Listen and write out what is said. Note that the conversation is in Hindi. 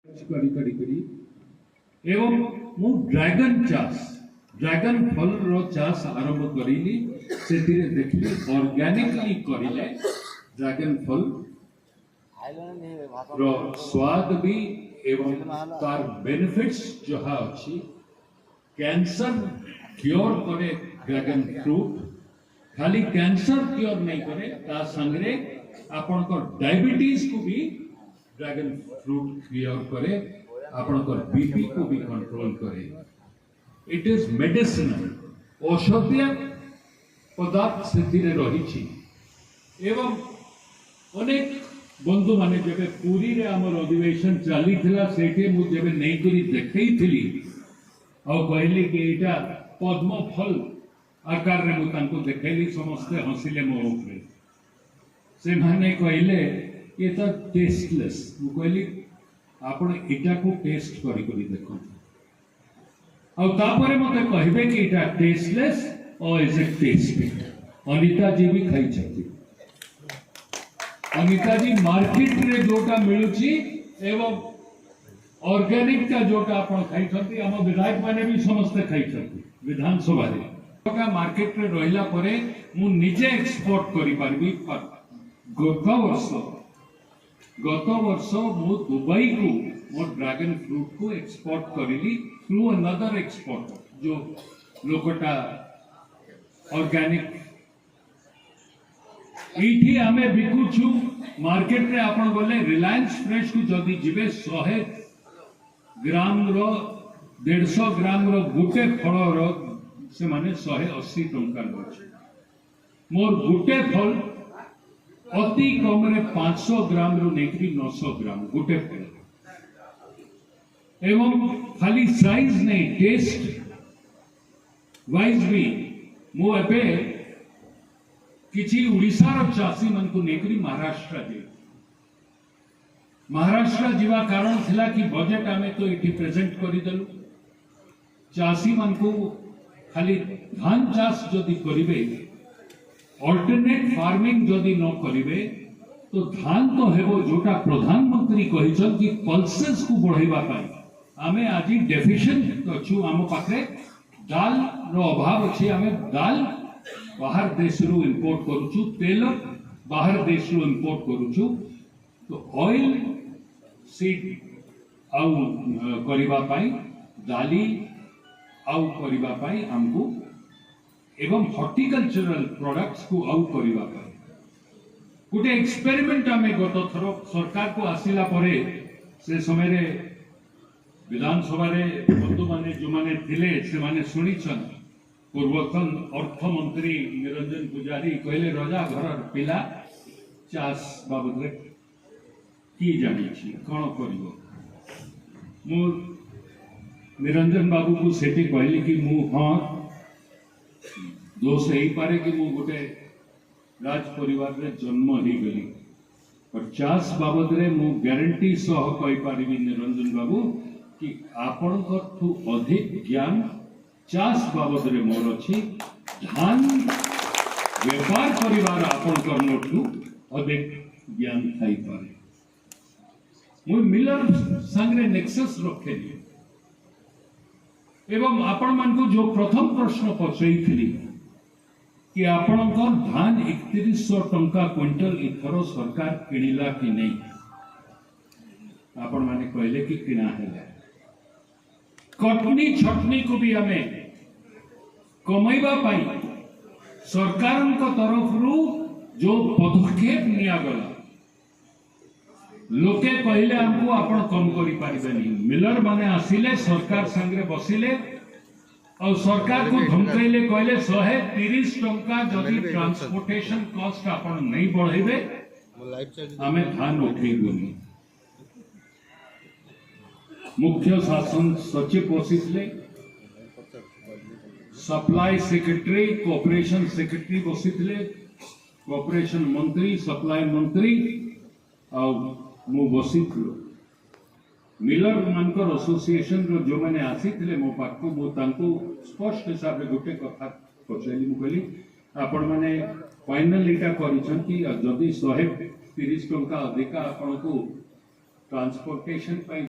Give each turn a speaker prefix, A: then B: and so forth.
A: करी करी करी एवं मु ड्रैगन फल रो चाष आरंभ करिली सेतिरे देखली ऑर्गेनिकली करिले ड्रैगन फल रो स्वाद भी एवं तार बेनिफिट्स जहा अछि कैंसर क्योर करे ड्रैगन फ्रूट खाली कैंसर क्योर नहीं करे ता संगरे आपन को डायबिटीज को भी ड्रैगन फ्रूट क्योर करे आपन को बीपी को भी कंट्रोल करे इट इज मेडिसिनल औषधीय पदार्थ सेतिरे रही एवं अनेक बंधु माने जबे पूरी रे हमर अधिवेशन चली थिला सेठी मु जबे नै करी देखै थिली आ कहली कि एटा पद्म फल आकार रे मु तांको देखैली समस्त हसिले मो ऊपर से माने कहले ये तो टेस्टलेस मु कहली आपण एटा को टेस्ट करी करी देखो आ तापरे मते कहबे कि एटा टेस्टलेस और इज इट टेस्टी अनिता जी भी खाई छथि अनिता जी मार्केट रे जोटा मिलुची एवं ऑर्गेनिक का जोटा आपण खाई छथि हम विधायक माने भी समस्त खाई छथि विधानसभा रे जोटा मार्केट रे रहिला परे मु निजे एक्सपोर्ट करि पारबी गत वर्ष मु दुबई को मो ड्रैगन फ्रूट को एक्सपोर्ट करिली थ्रू अनदर एक्सपोर्टर जो लोकटा ऑर्गेनिक इठी आमे बिकुछु मार्केट रे आपण बोले रिलायंस फ्रेश को जदी जिबे 100 ग्राम रो 150 ग्राम रो गुटे फल रो से माने 180 टंका अछि मोर गुटे फल अति कम रे 500 ग्राम रो नेकरी 900 ग्राम गुटे फल एवं खाली साइज नहीं टेस्ट वाइज भी मो एबे किछि उड़ीसा रो चासी मन को नेकरी महाराष्ट्र जीवा कारण थिला कि बजेट हमें तो इठी प्रेजेंट करि दलु चासी मन को खाली धान चाष जदि करिवे अल्टरनेट फार्मिंग जदि न करिवे तो धान तो हेबो जोटा प्रधानमंत्री कहिछन कि पल्सेस को बढ़ाइबा पाई आमे आजि डेफिशिएंट अछु आम पाखरे दाल रो अभाव अछि आमे दाल बाहर देश रो इंपोर्ट करूछु तेल बाहर देश रो इंपोर्ट करूछु तो ऑयल सीड आउ करिबा पाई दाली आउ करिबा पाई हमको एवं हॉर्टिकल्चरल प्रोडक्ट्स को आउ करिबा पाई गोटे एक्सपेरिमेंट आमे गत थरो सरकार को आसिला परे से समय रे विधानसभा रे बंधु माने जो माने थिले से माने सुनिछन पूर्वतन अर्थमंत्री निरंजन पुजारी कहले रजा घर पिला चाष बाबद की जानी कौन कर निरंजन बाबू को सेठी कहली कि मु हाँ दोष ही पारे कि मु गोटे राज परिवार रे जन्म ही गली पर चाष बाबद रे मु गारंटी सह कहि पारिबी निरंजन बाबू कि आपण ठू अधिक ज्ञान चाष बाबद रे मोर अछि धान व्यापार परिवार आपण करनठू अधिक ज्ञान थाई पारे मु मिलर संगरे नेक्सस रखेली एवं आपण मन को जो प्रथम प्रश्न पचैथिली कि आपण को धान 3100 टंका क्विंटल इथरो सरकार किनिला कि नहीं आपण माने कहले कि किना हैला कटनी छटनी को भी हमें कमैबा पाई सरकार तरफ रु जो पदक्षेप निया गला लोके कहले हमको आपण कम करि पारिबेनी मिलर माने आसिले सरकार संगे बसिले और सरकार को धमकैले कहले 130 टंका जदि ट्रांसपोर्टेशन कॉस्ट आपण नहीं बढ़ेबे हमें धान उठेबोनी मुख्य शासन सचिव बसिले सप्लाई सेक्रेटरी कोऑपरेशन सेक्रेटरी बसिले कोऑपरेशन मंत्री सप्लाई मंत्री और मु बसिथलो मिलर मानकर एसोसिएशन रो जो माने आसीथिले मो पाखो मो तांको स्पष्ट हिसाब रे गोटे कथा पछैली मु कहली आपण माने फाइनल इटा करिछन कि जदी 130 टंका अधिका आपण को ट्रांसपोर्टेशन पई